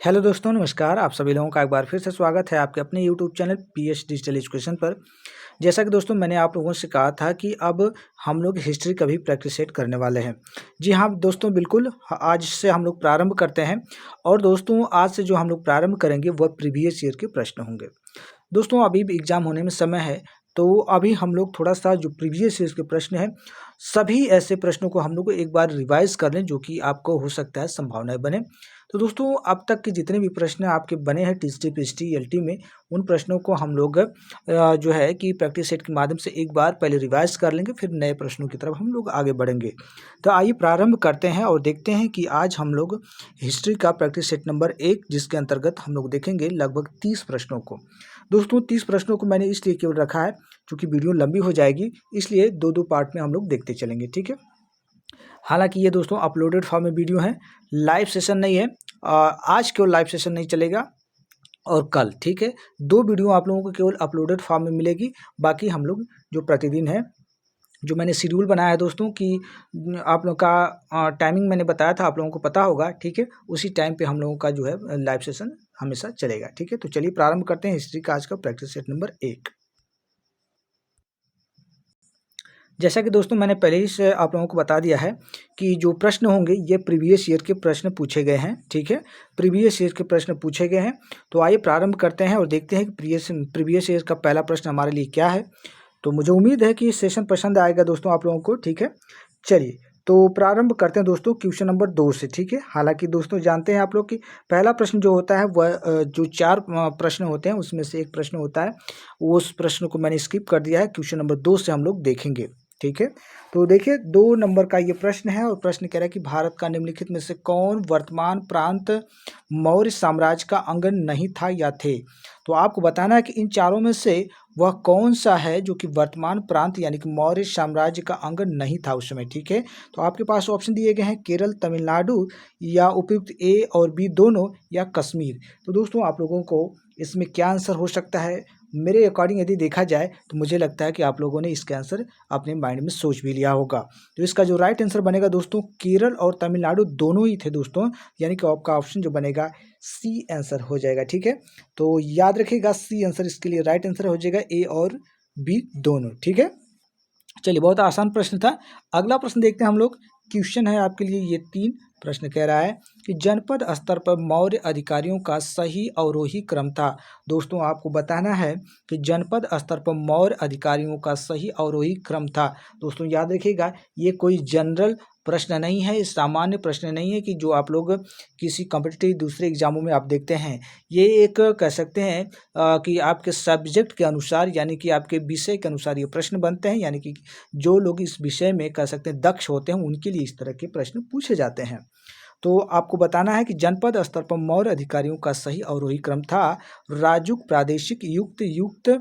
Hello दोस्तों, नमस्कार। आप सभी लोगों का एक बार फिर से स्वागत है आपके अपने YouTube channel pH digital education पर। जैसा कि दोस्तों मैंने आप लोगों से कहा था कि अब हम लोग हिस्ट्री का भी प्रैक्टिस सेट करने वाले हैं। जी हाँ दोस्तों, बिल्कुल आज से हम लोग प्रारंभ करते हैं और दोस्तों आज से जो हम लोग प्रारंभ करेंगे वह प्रीवियस ईयर के प्रश्न होंगे। दोस्तों अभी भी एग्ज़ाम होने में समय है, तो अभी हम लोग थोड़ा-सा जो प्रीवियस ईयर के प्रश्न हैं, सभी ऐसे प्रश्नों को हम लोग को एक बार रिवाइज़ कर लें, जो कि आपको हो सकता है संभावनाएँ बने। तो दोस्तों अब तक के जितने भी प्रश्न आपके बने हैं टीएसटी, पीएचटी, एलटी में, उन प्रश्नों को हम लोग जो है कि प्रैक्टिस सेट के माध्यम से एक बार पहले रिवाइज़ कर लेंगे, फिर नए प्रश्नों की तरफ हम लोग आगे बढ़ेंगे। तो आइए प्रारंभ करते हैं और देखते हैं कि आज हम लोग हिस्ट्री का प्रैक्टिस सेट नंबर 1, जिसके अंतर्गत हम लोग देखेंगे लगभग 30 प्रश्नों को। दोस्तों 30 प्रश्नों को मैंने इसलिए केवल रखा है क्योंकि वीडियो लंबी हो जाएगी, इसलिए 2-2 पार्ट में हम लोग देखते चलेंगे, ठीक है। हालांकि ये दोस्तों अपलोडेड फॉर्म में वीडियो है, लाइव सेशन नहीं है। आज केवल लाइव सेशन नहीं चलेगा और कल, ठीक है। 2 वीडियो आप लोगों को केवल अपलोडेड फॉर्म में मिलेगी। बाकी हम लोग जो प्रतिदिन है, जो मैंने शेड्यूल बनाया है दोस्तों कि आप लोग का टाइमिंग मैंने बताया था, आप लोगों को पता होगा, ठीक है। उसी टाइम पे हम लोगों का जो है लाइव सेशन हमेशा चलेगा, ठीक है। तो चलिए प्रारंभ करते हैं हिस्ट्री का आज का प्रैक्टिस सेट नंबर 1। जैसा कि दोस्तों मैंने पहले ही से आप लोगों को बता दिया है कि जो प्रश्न होंगे ये प्रीवियस ईयर के प्रश्न पूछे गए हैं, ठीक है। प्रीवियस ईयर के प्रश्न पूछे गए हैं, तो आइए प्रारंभ करते हैं और देखते हैं कि प्रीवियस ईयर का पहला प्रश्न हमारे लिए क्या है। तो मुझे उम्मीद है कि ये सेशन पसंद आएगा दोस्तों आप लोगों को, ठीक है। चलिए तो प्रारंभ करते हैं दोस्तों क्वेश्चन नंबर 2 से, ठीक है। हालांकि दोस्तों जानते हैं आप लोग कि पहला प्रश्न जो होता है वह जो 4 प्रश्न होते हैं उसमें से एक प्रश्न होता है, उस प्रश्न को मैंने स्किप कर दिया है। क्वेश्चन नंबर 2 से हम लोग देखेंगे, ठीक है। तो देखिए 2 नंबर का ये प्रश्न है और प्रश्न कह रहा है कि भारत का निम्नलिखित में से कौन वर्तमान प्रांत मौर्य साम्राज्य का अंग नहीं था या थे। तो आपको बताना है कि इन चारों में से वह कौन सा है जो कि वर्तमान प्रांत यानी कि मौर्य साम्राज्य का अंग नहीं था उस समय, ठीक है। तो आपके पास ऑप्शन दिए गए हैं केरल, तमिलनाडु या उपयुक्त ए और बी दोनों या कश्मीर। तो दोस्तों आप लोगों को इसमें क्या आंसर हो सकता है, मेरे अकॉर्डिंग यदि देखा जाए तो मुझे लगता है कि आप लोगों ने इसका आंसर अपने माइंड में सोच भी लिया होगा। तो इसका जो राइट आंसर बनेगा दोस्तों, केरल और तमिलनाडु दोनों ही थे दोस्तों, यानी कि आपका ऑप्शन जो बनेगा सी आंसर हो जाएगा, ठीक है। तो याद रखिएगा सी आंसर इसके लिए राइट आंसर हो जाएगा, ए और बी दोनों, ठीक है। चलिए बहुत आसान प्रश्न था। अगला प्रश्न देखते हैं हम लोग। क्वेश्चन है आपके लिए ये 3 प्रश्न कह रहा है कि जनपद स्तर पर मौर्य अधिकारियों का सही अवरोही क्रम था। दोस्तों आपको बताना है कि जनपद स्तर पर मौर्य अधिकारियों का सही अवरोही क्रम था। दोस्तों याद रखिएगा ये कोई जनरल प्रश्न नहीं है, सामान्य प्रश्न नहीं है कि जो आप लोग किसी कॉम्पिटिटिव दूसरे एग्जामों में आप देखते हैं। ये एक कह सकते हैं कि आपके सब्जेक्ट के अनुसार यानी कि आपके विषय के अनुसार ये प्रश्न बनते हैं, यानी कि जो लोग इस विषय में कह सकते हैं दक्ष होते हैं उनके लिए इस तरह के प्रश्न पूछे जाते हैं। तो आपको बताना है कि जनपद स्तर पर मौर्य अधिकारियों का सही अवरोही क्रम था राजुक, प्रादेशिक, युक्त, युक्त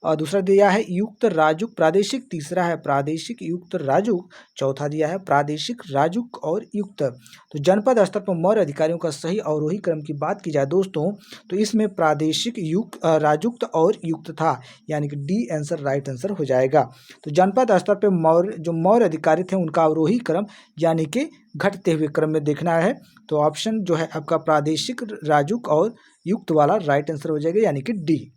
और दूसरा दिया है युक्त राजुक प्रादेशिक, तीसरा है प्रादेशिक युक्त राजुक, चौथा दिया है प्रादेशिक राजुक और युक्त। तो जनपद स्तर पर मौर्य अधिकारियों का सही अवरोही क्रम की बात की जाए दोस्तों, तो इसमें प्रादेशिक युक्त राजुक्त और युक्त था, यानी कि डी आंसर राइट आंसर हो जाएगा। तो जनपद स्तर पर मौर्य अधिकारी थे उनका अवरोही क्रम यानी कि घटते हुए क्रम में देखना है। तो ऑप्शन जो है आपका प्रादेशिक राजुक और युक्त वाला राइट आंसर हो जाएगा, यानी कि डी।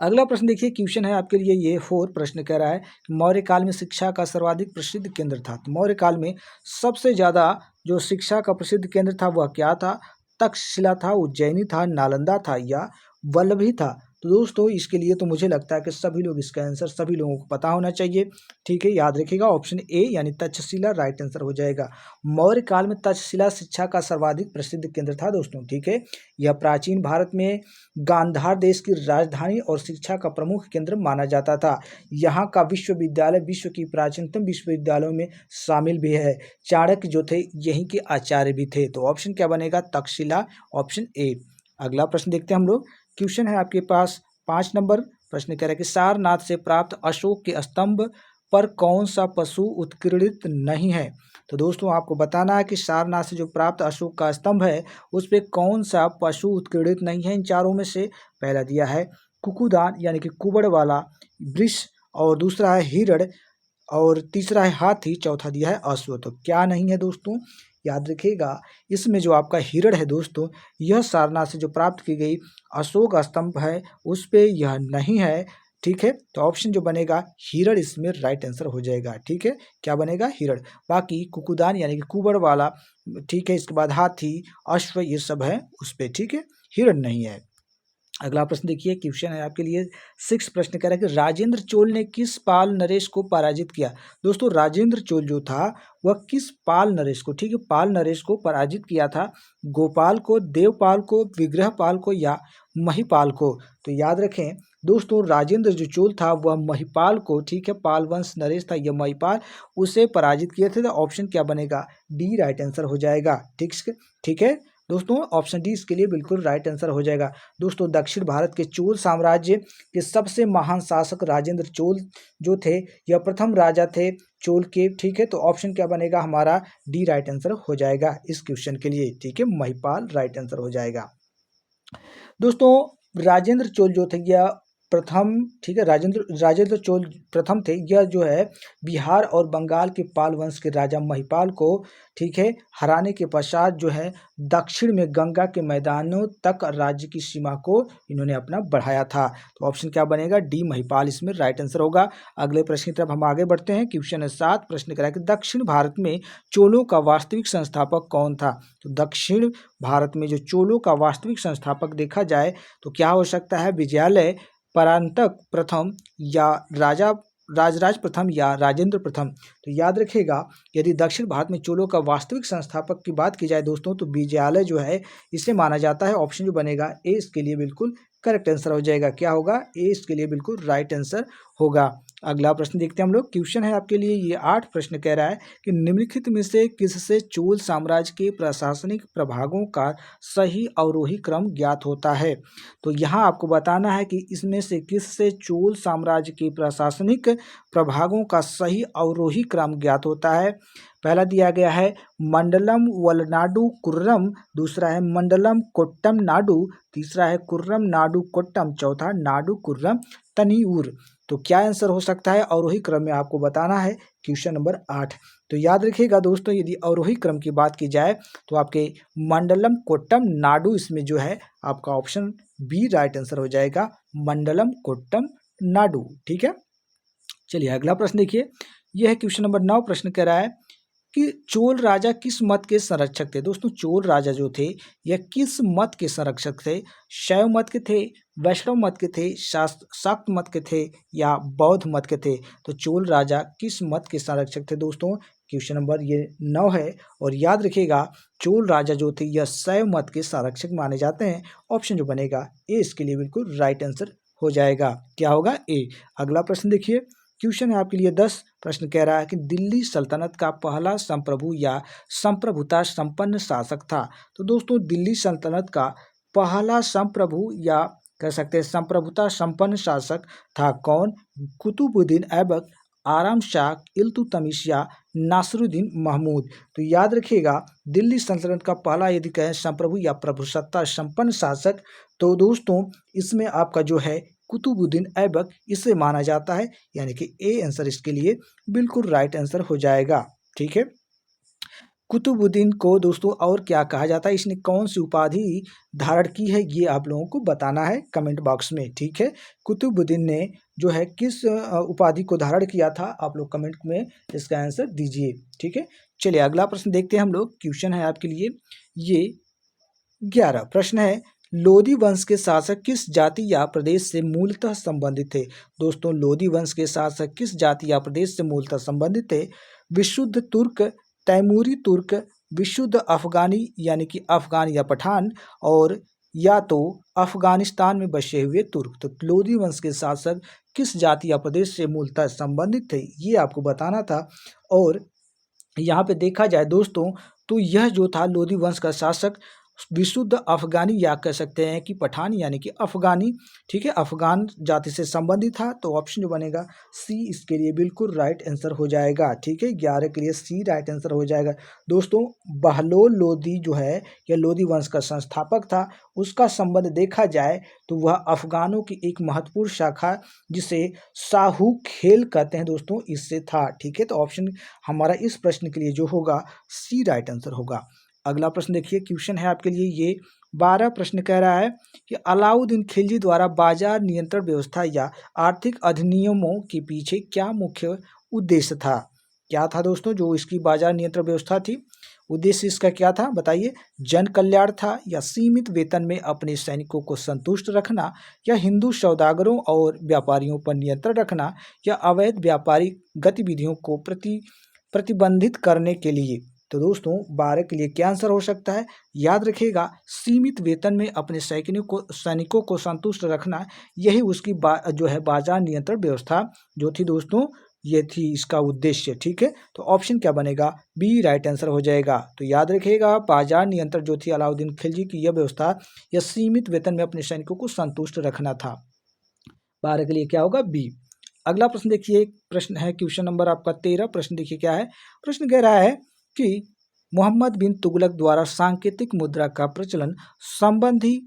अगला प्रश्न देखिए, क्वेश्चन है आपके लिए ये 4 प्रश्न कह रहा है कि मौर्य काल में शिक्षा का सर्वाधिक प्रसिद्ध केंद्र था। तो मौर्य काल में सबसे ज़्यादा जो शिक्षा का प्रसिद्ध केंद्र था वह क्या था। तक्षशिला था, उज्जैनी था, नालंदा था या वल्लभी था। तो दोस्तों इसके लिए तो मुझे लगता है कि सभी लोग इसका आंसर सभी लोगों को पता होना चाहिए, ठीक है। याद रखिएगा ऑप्शन ए यानी तक्षशिला राइट आंसर हो जाएगा। मौर्य काल में तक्षशिला शिक्षा का सर्वाधिक प्रसिद्ध केंद्र था दोस्तों, ठीक है। यह प्राचीन भारत में गांधार देश की राजधानी और शिक्षा का प्रमुख केंद्र माना जाता था। यहाँ का विश्वविद्यालय विश्व की प्राचीनतम विश्वविद्यालयों में शामिल भी है। चाणक्य जो थे यहीं के आचार्य भी थे। तो ऑप्शन क्या बनेगा, तक्षशिला, ऑप्शन ए। अगला प्रश्न देखते हैं हम लोग। क्वेश्चन है आपके पास 5 नंबर, प्रश्न कह रहा है कि सारनाथ से प्राप्त अशोक के स्तंभ पर कौन सा पशु उत्कीर्णित नहीं है। तो दोस्तों आपको बताना है कि सारनाथ से जो प्राप्त अशोक का स्तंभ है उस पर कौन सा पशु उत्कीर्णित नहीं है। इन चारों में से पहला दिया है कुकुदान यानी कि कुबड़ वाला वृष, और दूसरा है हिरण, और तीसरा है हाथी, चौथा दिया है अश्व। तो क्या नहीं है दोस्तों, याद रखिएगा। इसमें जो आपका हिरण है दोस्तों, यह सारनाथ से जो प्राप्त की गई अशोक स्तंभ है उस पे यह नहीं है, ठीक है। तो ऑप्शन जो बनेगा हिरण इसमें राइट आंसर हो जाएगा, ठीक है। क्या बनेगा? हिरण। बाकी कुकुदान यानी कि कुबड़ वाला, ठीक है। इसके बाद हाथी, अश्व, ये सब है उस पे, ठीक है। हिरण नहीं है। अगला प्रश्न देखिए, क्वेश्चन है आपके लिए 6 प्रश्न कह रहा है कि राजेंद्र चोल ने किस पाल नरेश को पराजित किया। दोस्तों राजेंद्र चोल जो था वह किस पाल नरेश को, ठीक है, पाल नरेश को पराजित किया था? गोपाल को, देवपाल को, विग्रहपाल को या महिपाल को? तो याद रखें दोस्तों, राजेंद्र जो चोल था वह महिपाल को, ठीक है, पाल वंश नरेश था यह महिपाल, उसे पराजित किए थे। तो ऑप्शन क्या बनेगा? डी राइट आंसर हो जाएगा, ठीक है दोस्तों। ऑप्शन डी इसके लिए बिल्कुल राइट आंसर हो जाएगा। दोस्तों दक्षिण भारत के चोल साम्राज्य के सबसे महान शासक राजेंद्र चोल जो थे, यह प्रथम राजा थे चोल के, ठीक है। तो ऑप्शन क्या बनेगा हमारा? डी राइट आंसर हो जाएगा इस क्वेश्चन के लिए, ठीक है। महिपाल राइट आंसर हो जाएगा। दोस्तों राजेंद्र चोल जो थे यह प्रथम, ठीक है, राजेंद्र चोल प्रथम थे। यह जो है बिहार और बंगाल के पाल वंश के राजा महिपाल को, ठीक है, हराने के पश्चात जो है दक्षिण में गंगा के मैदानों तक राज्य की सीमा को इन्होंने अपना बढ़ाया था। तो ऑप्शन क्या बनेगा? डी महिपाल इसमें राइट आंसर होगा। अगले प्रश्न की तरफ हम आगे बढ़ते हैं। क्वेश्चन 7 प्रश्न करा कि दक्षिण भारत में चोलों का वास्तविक संस्थापक कौन था? तो दक्षिण भारत में जो चोलों का वास्तविक संस्थापक देखा जाए तो क्या हो सकता है? विजयालय, परांतक प्रथम या राजराज प्रथम या राजेंद्र प्रथम? तो याद रखिएगा यदि दक्षिण भारत में चोलों का वास्तविक संस्थापक की बात की जाए दोस्तों तो विजयालय जो है इसे माना जाता है। ऑप्शन जो बनेगा ए इसके लिए बिल्कुल करेक्ट आंसर हो जाएगा। क्या होगा? ए इसके लिए बिल्कुल राइट आंसर होगा। अगला प्रश्न देखते हैं हम लोग। क्वेश्चन है आपके लिए ये 8 प्रश्न कह रहा है कि निम्नलिखित में से किससे चोल साम्राज्य के प्रशासनिक प्रभागों का सही अवरोही क्रम ज्ञात होता है? तो यहाँ आपको बताना है कि इसमें से किससे चोल साम्राज्य के प्रशासनिक प्रभागों का सही अवरोही क्रम ज्ञात होता है। पहला दिया गया है मंडलम वलनाडु कुर्रम, दूसरा है मंडलम कोट्टम नाडु, तीसरा है कुर्रम नाडु कोट्टम, चौथा नाडु कुर्रम तनिऊर। तो क्या आंसर हो सकता है? अवरोही क्रम में आपको बताना है। Question number 8। तो याद रखिएगा दोस्तों यदि अवरोही क्रम की बात की जाए तो आपके मंडलम कोट्टम नाडु इसमें जो है आपका ऑप्शन बी राइट आंसर हो जाएगा, मंडलम कोट्टम नाडु, ठीक है। चलिए अगला प्रश्न देखिए, यह है क्वेश्चन नंबर 9 प्रश्न कह रहा है कि चोल राजा किस मत के संरक्षक थे? दोस्तों चोल राजा जो थे यह किस मत के संरक्षक थे? शैव मत के थे, वैष्णव मत के थे, शाक्त मत के थे या बौद्ध मत के थे? तो चोल राजा किस मत के संरक्षक थे दोस्तों? क्वेश्चन नंबर ये 9 है। और याद रखिएगा चोल राजा जो थे यह शैव मत के संरक्षक माने जाते हैं। ऑप्शन जो बनेगा ए इसके लिए बिल्कुल राइट आंसर हो जाएगा। क्या होगा? ए। अगला प्रश्न देखिए, क्वेश्चन है आपके लिए 10 प्रश्न कह रहा है कि दिल्ली सल्तनत का पहला संप्रभु या संप्रभुता संपन्न शासक था। तो दोस्तों दिल्ली सल्तनत का पहला संप्रभु या कह सकते हैं संप्रभुता संपन्न शासक था कौन? कुतुबुद्दीन ऐबक, आराम शाह, इल्तुतमिश या नासिरुद्दीन महमूद? तो याद रखिएगा दिल्ली सल्तनत का पहला यदि कहें संप्रभु या प्रभुसत्ता संपन्न शासक तो दोस्तों इसमें आपका जो है कुतुबुद्दीन ऐबक इसे माना जाता है, यानी कि ए आंसर इसके लिए बिल्कुल राइट आंसर हो जाएगा, ठीक है। कुतुबुद्दीन को दोस्तों और क्या कहा जाता है, इसने कौन सी उपाधि धारण की है ये आप लोगों को बताना है कमेंट बॉक्स में, ठीक है। कुतुबुद्दीन ने जो है किस उपाधि को धारण किया था आप लोग कमेंट में इसका आंसर दीजिए, ठीक है। चलिए अगला प्रश्न देखते हैं हम लोग। क्वेश्चन है आपके लिए ये 11 प्रश्न है, लोदी वंश के शासक किस जाति या प्रदेश से मूलतः संबंधित थे? दोस्तों लोदी वंश के शासक किस जाति या प्रदेश से मूलतः संबंधित थे? विशुद्ध तुर्क, तैमूरी तुर्क, विशुद्ध अफगानी यानी कि अफगान या पठान, और या तो अफगानिस्तान में बसे हुए तुर्क। तो लोदी वंश के शासक किस जाति या प्रदेश से मूलतः संबंधित थे ये आपको बताना था। और यहाँ पे देखा जाए दोस्तों तो यह जो था लोदी वंश का शासक विशुद्ध अफगानी या कह सकते हैं कि पठान यानी कि अफगानी, ठीक है, अफगान जाति से संबंधित था। तो ऑप्शन जो बनेगा सी इसके लिए बिल्कुल राइट आंसर हो जाएगा, ठीक है, 11 के लिए सी राइट आंसर हो जाएगा। दोस्तों बहलोल लोदी जो है यह लोदी वंश का संस्थापक था, उसका संबंध देखा जाए तो वह अफगानों की एक महत्वपूर्ण शाखा जिसे शाहू खेल कहते हैं दोस्तों, इससे था, ठीक है। तो ऑप्शन हमारा इस प्रश्न के लिए जो होगा सी राइट आंसर होगा। अगला प्रश्न देखिए, क्वेश्चन है आपके लिए ये 12 प्रश्न कह रहा है कि अलाउद्दीन खिलजी द्वारा बाजार नियंत्रण व्यवस्था या आर्थिक अधिनियमों के पीछे क्या मुख्य उद्देश्य था। क्या था दोस्तों जो इसकी बाजार नियंत्रण व्यवस्था थी, उद्देश्य इसका क्या था बताइए। जन कल्याण था, या सीमित वेतन में अपने सैनिकों को संतुष्ट रखना, या हिंदू सौदागरों और व्यापारियों पर नियंत्रण रखना, या अवैध व्यापारिक गतिविधियों को प्रतिबंधित करने के लिए। तो दोस्तों 12 के लिए क्या आंसर हो सकता है, याद रखिएगा सीमित वेतन में अपने सैनिकों को संतुष्ट रखना, यही उसकी जो है बाजार नियंत्रण व्यवस्था जो थी दोस्तों, ये थी इसका उद्देश्य, ठीक है। तो ऑप्शन क्या बनेगा, बी राइट आंसर हो जाएगा। तो याद रखिएगा बाजार नियंत्रण जो थी अलाउद्दीन खिलजी की यह व्यवस्था, यह सीमित वेतन में अपने सैनिकों को संतुष्ट रखना था। 12 के लिए क्या होगा, बी। अगला प्रश्न देखिए, प्रश्न है क्वेश्चन नंबर आपका 13। प्रश्न देखिए क्या है, प्रश्न कह रहा है कि मोहम्मद बिन तुगलक द्वारा सांकेतिक मुद्रा का प्रचलन संबंधी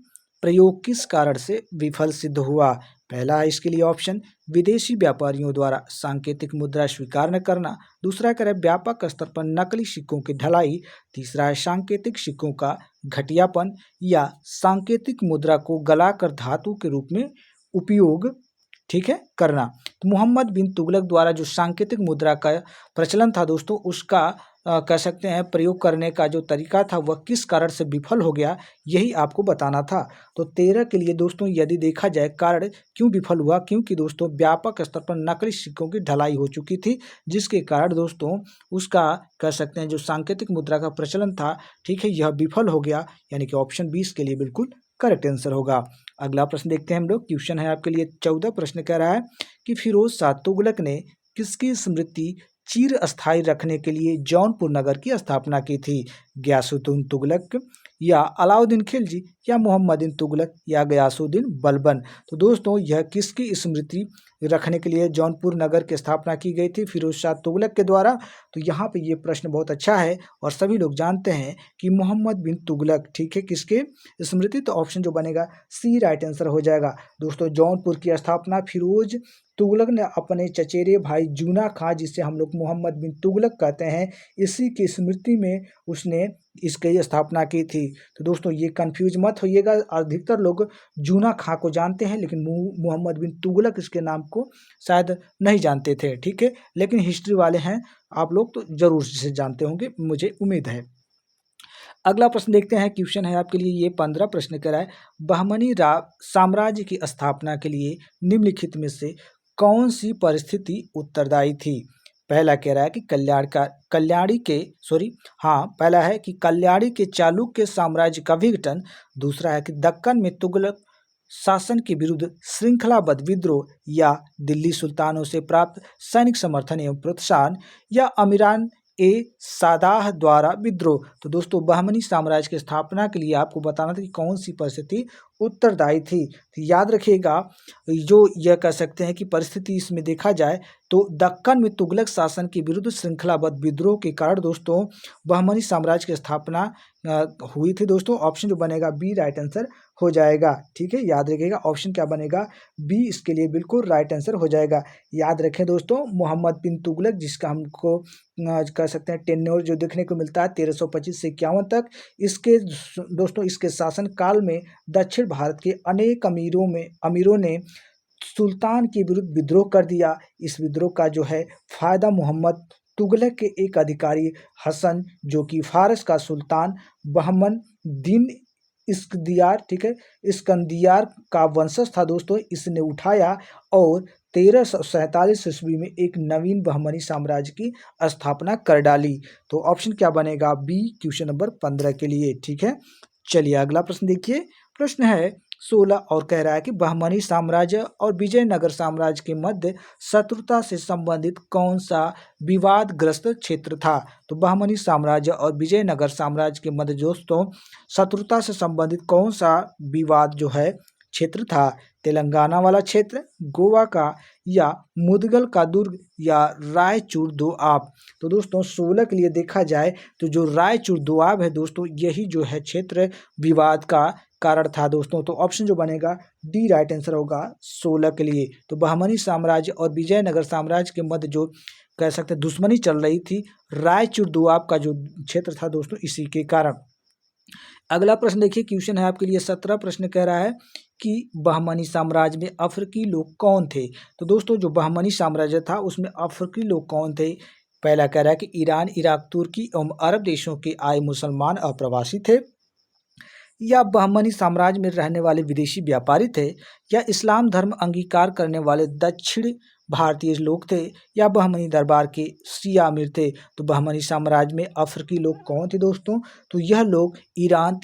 प्रयोग किस कारण से विफल सिद्ध हुआ। पहला है इसके लिए ऑप्शन विदेशी व्यापारियों द्वारा सांकेतिक मुद्रा स्वीकार न करना, दूसरा है व्यापक स्तर पर नकली सिक्कों की ढलाई, तीसरा है सांकेतिक सिक्कों का घटियापन, या सांकेतिक मुद्रा को गलाकर धातु के रूप में उपयोग, ठीक है, करना। तो मोहम्मद बिन तुगलक द्वारा जो सांकेतिक मुद्रा का प्रचलन था दोस्तों, उसका कह सकते हैं प्रयोग करने का जो तरीका था वह किस कारण से विफल हो गया, यही आपको बताना था। तो 13 के लिए दोस्तों यदि देखा जाए कारण क्यों विफल हुआ, क्योंकि दोस्तों व्यापक स्तर पर नकली सिक्कों की ढलाई हो चुकी थी, जिसके कारण दोस्तों उसका कह सकते हैं जो सांकेतिक मुद्रा का प्रचलन था, ठीक है, यह विफल हो गया, यानी कि ऑप्शन 20 के लिए बिल्कुल करेक्ट आंसर होगा। अगला प्रश्न देखते हैं हम लोग, क्वेश्चन है आपके लिए 14। प्रश्न कह रहा है कि फिरोज शाह तुगलक ने किसकी स्मृति चिर अस्थायी रखने के लिए जौनपुर नगर की स्थापना की थी। गयासुद्दीन तुगलक, या अलाउद्दीन खिलजी, या मोहम्मद बिन तुगलक, या गयासुद्दीन बलबन। तो दोस्तों यह किसकी स्मृति रखने के लिए जौनपुर नगर की स्थापना की गई थी, फिरोज शाह तुगलक के द्वारा। तो यहाँ पे ये प्रश्न बहुत अच्छा है और सभी लोग जानते हैं कि मोहम्मद बिन तुगलक, ठीक है, किसके स्मृति। तो ऑप्शन जो बनेगा सी राइट आंसर हो जाएगा। दोस्तों जौनपुर की स्थापना फिरोज तुगलक ने अपने चचेरे भाई जूना खां, जिसे हम लोग मोहम्मद बिन तुगलक कहते हैं, इसी की स्मृति में उसने इसकी स्थापना की थी। तो दोस्तों ये कंफ्यूज मत होइएगा, अधिकतर लोग जूना खां को जानते हैं लेकिन मोहम्मद बिन तुगलक इसके नाम को शायद नहीं जानते थे, ठीक है, लेकिन हिस्ट्री वाले हैं आप लोग तो जरूर से जानते होंगे, मुझे उम्मीद है। अगला प्रश्न देखते हैं, क्वेश्चन है आपके लिए ये 15। प्रश्न कह रहा है बहमनी साम्राज्य की स्थापना के लिए निम्नलिखित में से कौन सी परिस्थिति उत्तरदायी थी। पहला कह रहा है कि पहला है कि कल्याणी के चालुक्य साम्राज्य का विघटन, दूसरा है कि दक्कन में तुगलक शासन के विरुद्ध श्रृंखलाबद्ध विद्रोह, या दिल्ली सुल्तानों से प्राप्त सैनिक समर्थन एवं प्रोत्साहन, या अमीरान सादाह द्वारा विद्रोह। तो दोस्तों बहमनी साम्राज्य की स्थापना के लिए आपको बताना था कि कौन सी परिस्थिति उत्तरदायी थी। तो याद रखिएगा जो यह कह सकते हैं कि परिस्थिति इसमें देखा जाए तो दक्कन में तुगलक शासन के विरुद्ध श्रृंखलाबद्ध विद्रोह के कारण दोस्तों बहमनी साम्राज्य की स्थापना हुई थी। दोस्तों ऑप्शन जो बनेगा बी राइट आंसर हो जाएगा, ठीक है, याद रखिएगा ऑप्शन क्या बनेगा, बी इसके लिए बिल्कुल राइट आंसर हो जाएगा। याद रखें दोस्तों मोहम्मद बिन तुगलक, जिसका हमको कह सकते हैं टेन्योर जो देखने को मिलता है 1325 से 51 तक, इसके दोस्तों इसके शासन काल में दक्षिण भारत के अनेक अमीरों ने सुल्तान के विरुद्ध विद्रोह कर दिया। इस विद्रोह का जो है फायदा मोहम्मद तुगलक के एक अधिकारी हसन, जो कि फारस का सुल्तान बहमन दिन इस्कंदियार, ठीक है, इस्कंदियार का वंशज था दोस्तों, इसने उठाया और 1347 ईस्वी में एक नवीन बहमनी साम्राज्य की स्थापना कर डाली। तो ऑप्शन क्या बनेगा, बी क्वेश्चन नंबर 15 के लिए, ठीक है। चलिए अगला प्रश्न देखिए, प्रश्न है 16 और कह रहा है कि बहमनी साम्राज्य और विजयनगर साम्राज्य के मध्य शत्रुता से संबंधित कौन सा विवादग्रस्त क्षेत्र था। तो बहमनी साम्राज्य और विजयनगर साम्राज्य के मध्य दोस्तों शत्रुता से संबंधित कौन सा विवाद जो है क्षेत्र था। तेलंगाना वाला क्षेत्र, गोवा का, या मुदगल का दुर्ग, या रायचूर दोआब। तो दोस्तों 16 के लिए देखा जाए तो जो रायचूर दोआब है दोस्तों यही जो है क्षेत्र विवाद का कारण था दोस्तों। तो ऑप्शन जो बनेगा डी राइट आंसर होगा 16 के लिए। तो बहमनी साम्राज्य और विजयनगर साम्राज्य के मध्य जो कह सकते दुश्मनी चल रही थी, रायचूर दोआब का जो क्षेत्र था दोस्तों इसी के कारण। अगला प्रश्न देखिए, क्वेश्चन है आपके लिए 17 प्रश्न कह रहा है कि बहमनी साम्राज्य में अफ्रीकी लोग कौन थे। तो दोस्तों जो बहमनी साम्राज्य था उसमें अफ्रीकी लोग कौन थे। पहला कह रहा है कि ईरान, इराक, तुर्की एवं अरब देशों के आए मुसलमान अप्रवासी थे, या बहमनी साम्राज्य में रहने वाले विदेशी व्यापारी थे, या इस्लाम धर्म अंगीकार करने वाले दक्षिण भारतीय लोग थे, या बहमनी दरबार के शिया अमीर थे। तो बहमनी साम्राज्य में अफ्रीकी लोग कौन थे दोस्तों। तो यह लोग ईरान,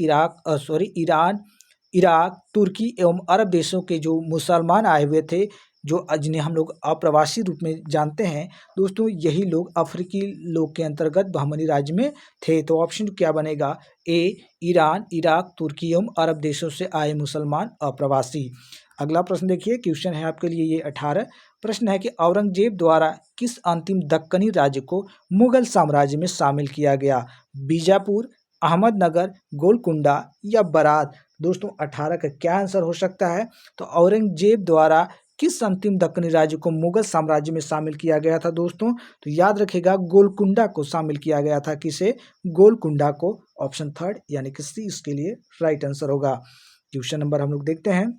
इराक, तुर्की एवं अरब देशों के जो मुसलमान आए हुए थे, जो जिन्हें हम लोग अप्रवासी रूप में जानते हैं दोस्तों, यही लोग अफ्रीकी लोग के अंतर्गत बहमनी राज्य में थे। तो ऑप्शन क्या बनेगा, ए ईरान, इराक, तुर्की एवं अरब देशों से आए मुसलमान अप्रवासी। अगला प्रश्न देखिए, क्वेश्चन है आपके लिए ये 18 प्रश्न है कि औरंगजेब द्वारा किस अंतिम दक्कनी राज्य को मुगल साम्राज्य में शामिल किया गया। बीजापुर, अहमदनगर, गोलकुंडा, या बराद। दोस्तों 18 का क्या आंसर हो सकता है। तो औरंगजेब द्वारा किस अंतिम दक्कनी राज्य को मुगल साम्राज्य में शामिल किया गया था दोस्तों। तो याद रखिएगा गोलकुंडा को शामिल किया गया था। किसे, गोलकुंडा को। ऑप्शन थर्ड यानी कि सी इसके लिए राइट आंसर होगा। क्वेश्चन नंबर हम लोग देखते हैं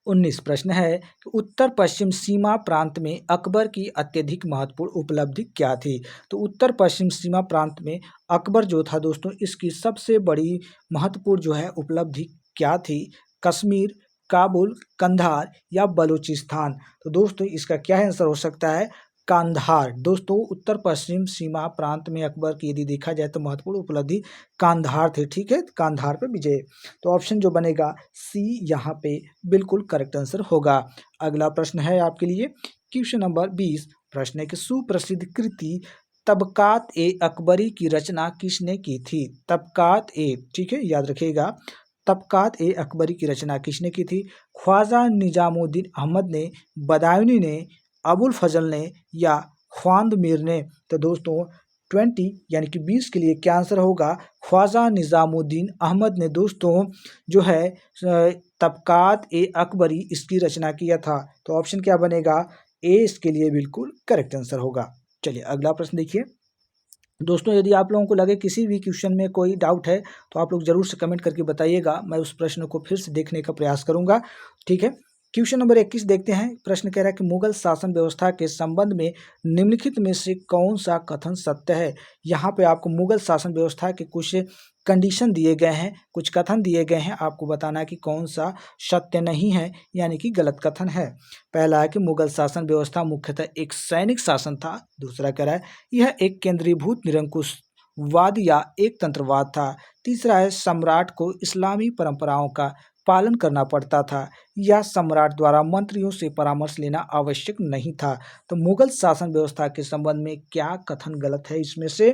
19 प्रश्न है कि उत्तर पश्चिम सीमा प्रांत में अकबर की अत्यधिक महत्वपूर्ण उपलब्धि क्या थी। तो उत्तर पश्चिम सीमा प्रांत में अकबर जो था दोस्तों इसकी सबसे बड़ी महत्वपूर्ण जो है उपलब्धि क्या थी। कश्मीर, काबुल, कंधार, या बलूचिस्तान। तो दोस्तों इसका क्या आंसर हो सकता है, कांधार। दोस्तों उत्तर पश्चिम सीमा प्रांत में अकबर की यदि देखा जाए तो महत्वपूर्ण उपलब्धि कांधार थे। ठीक है, कांधार पे विजय। तो ऑप्शन जो बनेगा सी यहाँ पे बिल्कुल करेक्ट आंसर होगा। अगला प्रश्न है आपके लिए क्वेश्चन नंबर 20 प्रश्न है कि सुप्रसिद्ध कृति तबकात ए अकबरी की रचना किसने की थी। तबकात ए, ठीक है याद रखिएगा, तबकात ए अकबरी की रचना किसने की थी। ख्वाजा निजामुद्दीन अहमद ने, बदायूनी ने, अबुल फजल ने, या ख्वांद मीर ने। तो दोस्तों 20 यानी कि 20 के लिए क्या आंसर होगा, ख्वाजा निजामुद्दीन अहमद ने दोस्तों जो है तबकात ए अकबरी इसकी रचना किया था। तो ऑप्शन क्या बनेगा, ए इसके लिए बिल्कुल करेक्ट आंसर होगा। चलिए अगला प्रश्न देखिए दोस्तों, यदि आप लोगों को लगे किसी भी क्वेश्चन में कोई डाउट है तो आप लोग जरूर से कमेंट करके बताइएगा, मैं उस प्रश्न को फिर से देखने का प्रयास करूंगा। ठीक है, क्वेश्चन नंबर 21 देखते हैं। प्रश्न कह रहा है कि मुगल शासन व्यवस्था के संबंध में निम्नलिखित में से कौन सा कथन सत्य है। यहाँ पे आपको मुगल शासन व्यवस्था के कुछ कंडीशन दिए गए हैं, कुछ कथन दिए गए हैं, आपको बताना है कि कौन सा सत्य नहीं है यानी कि गलत कथन है। पहला है कि मुगल शासन व्यवस्था मुख्यतः एक सैनिक शासन था। दूसरा कह रहा है यह एक केंद्रीभूत निरंकुशवाद या एक तंत्रवाद था। तीसरा है सम्राट को इस्लामी परंपराओं का पालन करना पड़ता था, या सम्राट द्वारा मंत्रियों से परामर्श लेना आवश्यक नहीं था। तो मुगल शासन व्यवस्था के संबंध में क्या कथन गलत है इसमें से,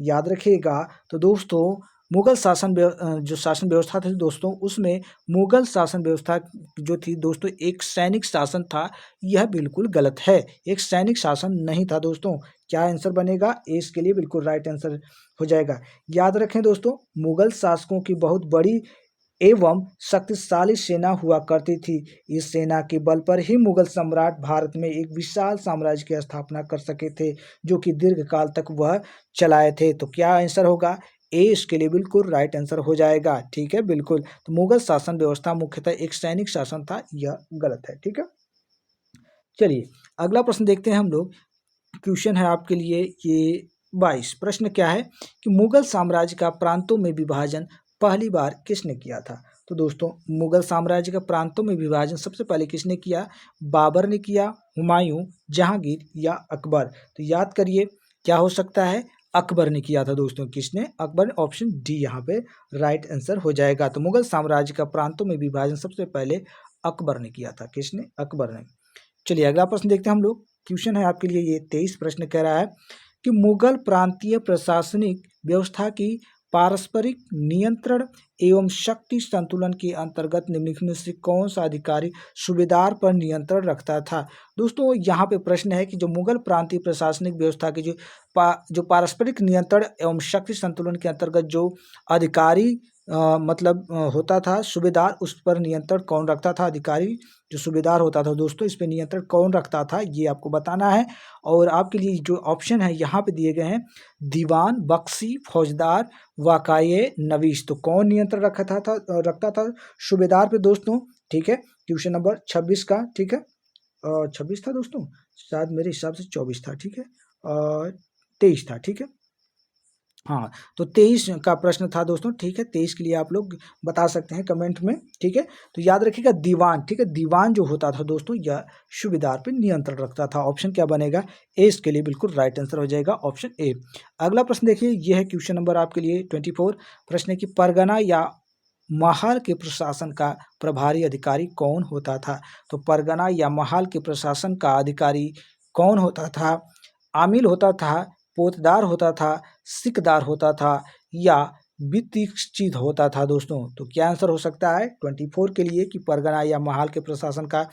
याद रखिएगा। तो दोस्तों मुगल शासन जो शासन व्यवस्था थी दोस्तों उसमें मुगल शासन व्यवस्था जो थी दोस्तों एक सैनिक शासन था, यह बिल्कुल गलत है, एक सैनिक शासन नहीं था दोस्तों। क्या आंसर बनेगा, ए इसके लिए बिल्कुल राइट आंसर हो जाएगा। याद रखें दोस्तों मुगल शासकों की बहुत बड़ी एवं शक्तिशाली सेना हुआ करती थी। इस सेना के बल पर ही मुगल सम्राट भारत में एक विशाल साम्राज्य की स्थापना कर सके थे, जो कि दीर्घकाल तक वह चलाए थे। तो क्या आंसर होगा, ए इसके लिए बिल्कुल राइट आंसर हो जाएगा। ठीक है, बिल्कुल। तो मुगल शासन व्यवस्था मुख्यतः एक सैनिक शासन था, यह गलत है। ठीक है, चलिए अगला प्रश्न देखते हैं हम लोग। क्वेश्चन है आपके लिए ये 22 प्रश्न क्या है कि मुगल साम्राज्य का प्रांतों में विभाजन पहली बार किसने किया था। तो दोस्तों मुगल साम्राज्य का प्रांतों में विभाजन सबसे पहले किसने किया, बाबर ने किया, हुमायूं, जहांगीर, या अकबर। तो याद करिए क्या हो सकता है, अकबर ने किया था दोस्तों। किसने? अकबर। ऑप्शन डी यहाँ पे राइट आंसर हो जाएगा। तो मुगल साम्राज्य का प्रांतों में विभाजन सबसे पहले अकबर ने किया था। किसने? अकबर ने। चलिए अगला प्रश्न देखते हैं हम लोग। क्वेश्चन है आपके लिए ये 23 प्रश्न कह रहा है कि मुगल प्रांतीय प्रशासनिक व्यवस्था की पारस्परिक नियंत्रण एवं शक्ति संतुलन के अंतर्गत निम्नलिखित में से कौन सा अधिकारी सूबेदार पर नियंत्रण रखता था। दोस्तों यहाँ पे प्रश्न है कि जो मुगल प्रांतीय प्रशासनिक व्यवस्था की जो पारस्परिक नियंत्रण एवं शक्ति संतुलन के अंतर्गत जो अधिकारी होता था सूबेदार, उस पर नियंत्रण कौन रखता था। अधिकारी जो सूबेदार होता था दोस्तों, इस पर नियंत्रण कौन रखता था, ये आपको बताना है। और आपके लिए जो ऑप्शन है यहाँ पे दिए गए हैं, दीवान, बख्शी, फौजदार, वाकाये, नवीस। तो कौन नियंत्रण रखता था सूबेदार पे दोस्तों। ठीक है, क्वेश्चन नंबर 26 का। ठीक है, 26 था दोस्तों, शायद मेरे हिसाब से 24 था। ठीक है, 23 था। ठीक है, हाँ, तो 23 का प्रश्न था दोस्तों। ठीक है, 23 के लिए आप लोग बता सकते हैं कमेंट में। ठीक है, तो याद रखिएगा दीवान। ठीक है, दीवान जो होता था दोस्तों, यह सूबेदार पे नियंत्रण रखता था। ऑप्शन क्या बनेगा? ए इसके लिए बिल्कुल राइट आंसर हो जाएगा, ऑप्शन ए। अगला प्रश्न देखिए, यह है क्वेश्चन नंबर आपके लिए 24। प्रश्न है कि परगना या महल के प्रशासन का प्रभारी अधिकारी कौन होता था। तो परगना या महल के प्रशासन का अधिकारी कौन होता था? आमिल होता था, पोतदार होता था, सिकदार होता था या वित्तीक्षित होता था दोस्तों। तो क्या आंसर हो सकता है 24 के लिए कि परगना या महल के प्रशासन का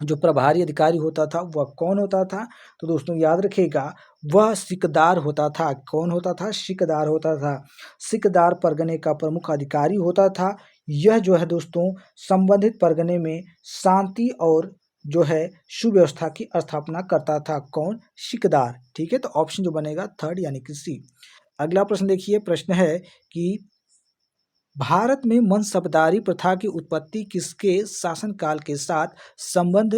जो प्रभारी अधिकारी होता था वह कौन होता था। तो दोस्तों याद रखिएगा, वह सिकदार होता था। कौन होता था? सिकदार होता था। सिकदार परगने का प्रमुख अधिकारी होता था। यह जो है दोस्तों, संबंधित परगने में शांति और जो है सुव्यवस्था की स्थापना करता था। कौन? सिकदार। ठीक है, तो ऑप्शन जो बनेगा थर्ड यानी कि सी। अगला प्रश्न देखिए, प्रश्न है कि भारत में मनसबदारी प्रथा की उत्पत्ति किसके शासनकाल के साथ संबंध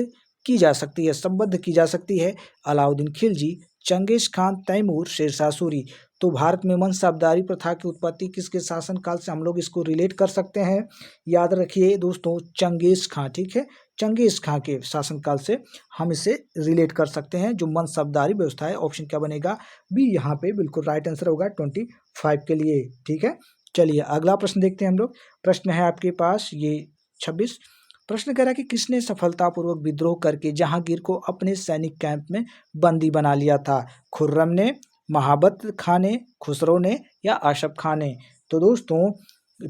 की जा सकती है? Alauddin Khilji, Genghis Khan, Taimur, Sher Shah Suri. तो भारत में मनसबदारी प्रथा की उत्पत्ति किसके शासनकाल से हम लोग इसको रिलेट कर सकते हैं? याद रखिए दोस्तों, चंगेज खां। ठीक है, चंगेज खां के शासनकाल से हम इसे रिलेट कर सकते हैं, जो मनसबदारी व्यवस्था है। ऑप्शन क्या बनेगा? बी यहाँ पे बिल्कुल राइट आंसर होगा 25 के लिए। ठीक है, चलिए अगला प्रश्न देखते हैं हम लोग। प्रश्न है आपके पास ये 26। प्रश्न कह रहा है कि किसने सफलतापूर्वक विद्रोह करके जहांगीर को अपने सैनिक कैंप में बंदी बना लिया था? खुर्रम ने, महाबत खां ने, खुसरो ने या आशफ खां ने। तो दोस्तों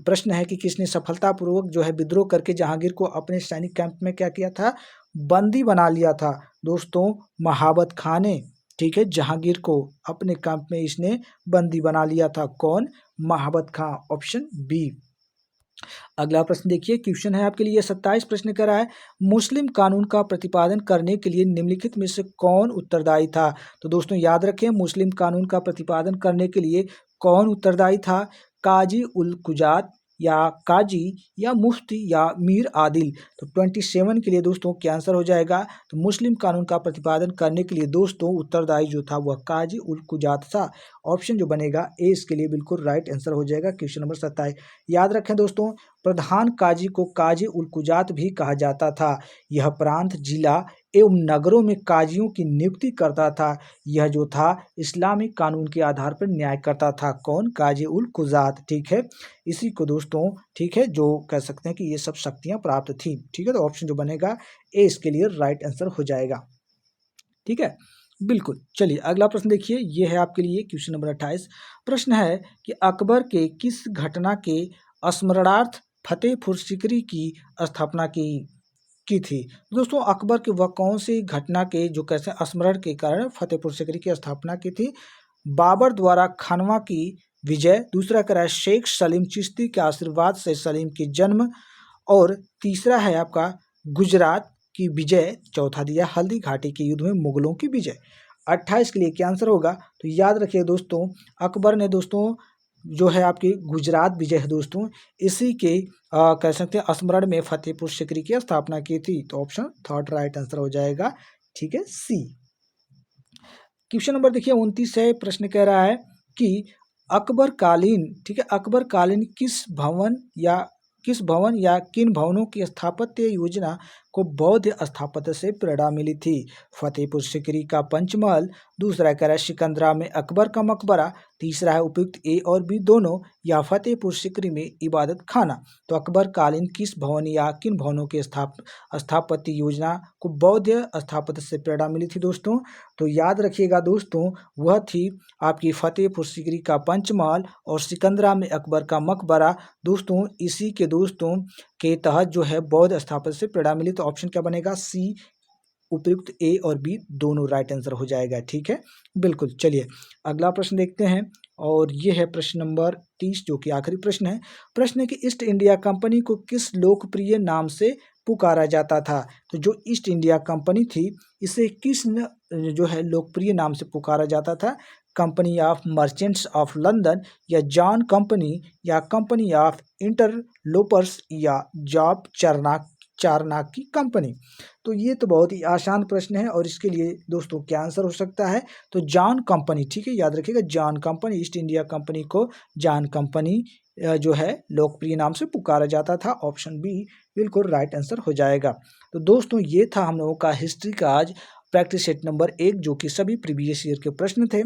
प्रश्न है कि किसने सफलतापूर्वक जो है विद्रोह करके जहांगीर को अपने सैनिक कैंप में क्या किया था? बंदी बना लिया था दोस्तों, महाबत खां ने। ठीक है, जहांगीर को अपने कैंप में इसने बंदी बना लिया था। कौन? महाबत खां, ऑप्शन बी। अगला प्रश्न देखिए, क्वेश्चन है आपके लिए 27। प्रश्न कर रहा है, मुस्लिम कानून का प्रतिपादन करने के लिए निम्नलिखित में से कौन उत्तरदायी था? तो दोस्तों याद रखें, मुस्लिम कानून का प्रतिपादन करने के लिए कौन उत्तरदायी था? काजी उल कुजात या काजी या मुफ्ती या मीर आदिल। तो 27 के लिए दोस्तों क्या आंसर हो जाएगा? तो मुस्लिम कानून का प्रतिपादन करने के लिए दोस्तों उत्तरदायी जो था वह काजी उल कुजात था। ऑप्शन जो बनेगा ए इसके लिए बिल्कुल राइट आंसर हो जाएगा, क्वेश्चन नंबर 27। याद रखें दोस्तों, प्रधान काजी को काजी उल कुजात भी कहा जाता था। यह प्रांत, जिला एवं नगरों में काजियों की नियुक्ति करता था। यह जो था इस्लामिक कानून के आधार पर न्याय करता था। कौन? काजी उल कुजात। ठीक है, इसी को दोस्तों ठीक है जो कह सकते हैं कि ये सब शक्तियां प्राप्त थी। ठीक है, तो ऑप्शन जो बनेगा ए इसके लिए राइट आंसर हो जाएगा। ठीक है, बिल्कुल। चलिए अगला प्रश्न देखिए, ये है आपके लिए क्वेश्चन नंबर 28। प्रश्न है कि अकबर के किस घटना के स्मरणार्थ फतेहपुर सीकरी की स्थापना की थी? दोस्तों अकबर के वह कौन सी घटना के जो कैसे स्मरण के कारण फतेहपुर सीकरी की स्थापना की थी? बाबर द्वारा खानवा की विजय, दूसरा कह रहा है शेख सलीम चिश्ती के आशीर्वाद से सलीम के जन्म, और तीसरा है आपका गुजरात की विजय, चौथा दिया हल्दी घाटी के युद्ध में मुगलों की विजय। 28 के लिए क्या आंसर होगा? तो याद रखिए दोस्तों, अकबर ने दोस्तों जो है आपकी गुजरात विजय है दोस्तों, इसी के कह सकते हैं स्मरण में फतेहपुर सीकरी की स्थापना की थी। तो ऑप्शन थर्ड राइट आंसर हो जाएगा। ठीक है, सी। क्वेश्चन नंबर देखिए 29 है। प्रश्न कह रहा है कि अकबर कालीन, ठीक है, अकबर कालीन किस भवन या किन भवनों की स्थापत्य योजना को बौद्ध स्थापत्य से प्रेरणा मिली थी? फतेहपुर सिकरी का पंचमहल, दूसरा कह रहा है सिकंदरा में अकबर का मकबरा, तीसरा है उपयुक्त ए और बी दोनों, या फतेहपुर सिकरी में इबादत खाना। तो अकबर कालीन किस भवन या किन भवनों के स्थापत्य योजना को बौद्ध स्थापत्य से प्रेरणा मिली थी दोस्तों? तो याद रखिएगा दोस्तों, वह थी आपकी फतेहपुर सिकरी का पंचमहल और सिकंदरा में अकबर का मकबरा। दोस्तों इसी के दोस्तों के तहत जो है बौद्ध स्थापत्य से प्रेरणा मिली। तो ऑप्शन क्या बनेगा? सी, उपयुक्त ए और बी दोनों राइट आंसर हो जाएगा। ठीक है, बिल्कुल। चलिए अगला प्रश्न देखते हैं, और ये है प्रश्न नंबर 30 जो कि आखिरी प्रश्न है। प्रश्न है कि ईस्ट इंडिया कंपनी को किस लोकप्रिय नाम से पुकारा जाता था? तो जो ईस्ट इंडिया कंपनी थी इसे किस जो है लोकप्रिय नाम से पुकारा जाता था? Company of merchants of London, या जॉन कंपनी, या कंपनी ऑफ इंटरलोपर्स, या जॉब चारनाक की कंपनी। तो ये तो बहुत ही आसान प्रश्न है, और इसके लिए दोस्तों क्या आंसर हो सकता है? तो जॉन कंपनी। ठीक है, याद रखिएगा John company, east India company को जॉन कंपनी जो है लोकप्रिय नाम से पुकारा जाता था। ऑप्शन बी बिल्कुल राइट आंसर हो जाएगा। तो दोस्तों ये था हम लोगों का हिस्ट्री का आज प्रैक्टिस सेट नंबर 1, जो कि सभी प्रीवियस ईयर के प्रश्न थे।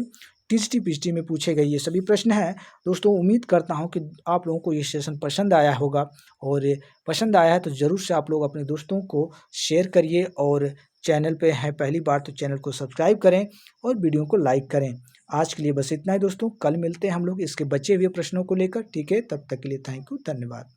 टीजीटी पीजीटी में पूछे गए ये सभी प्रश्न हैं। दोस्तों उम्मीद करता हूं कि आप लोगों को ये सेशन पसंद आया होगा, और पसंद आया है तो ज़रूर से आप लोग अपने दोस्तों को शेयर करिए, और चैनल पे हैं पहली बार तो चैनल को सब्सक्राइब करें और वीडियो को लाइक करें। आज के लिए बस इतना ही दोस्तों, कल मिलते हैं हम लोग इसके बचे हुए प्रश्नों को लेकर। ठीक है, तब तक के लिए थैंक यू, धन्यवाद।